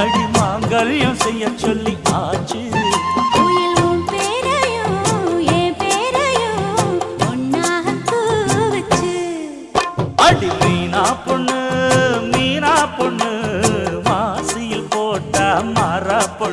அடி மாங்கல்யம் செய்ய சொல்லி ஆச்சு. உயிலும் பேரையும் என் பேரையும் ஒன்னாக வச்சு. அடி மீனா பொண்ணு மாசியில் போட்டா மாறா பொண்ணு.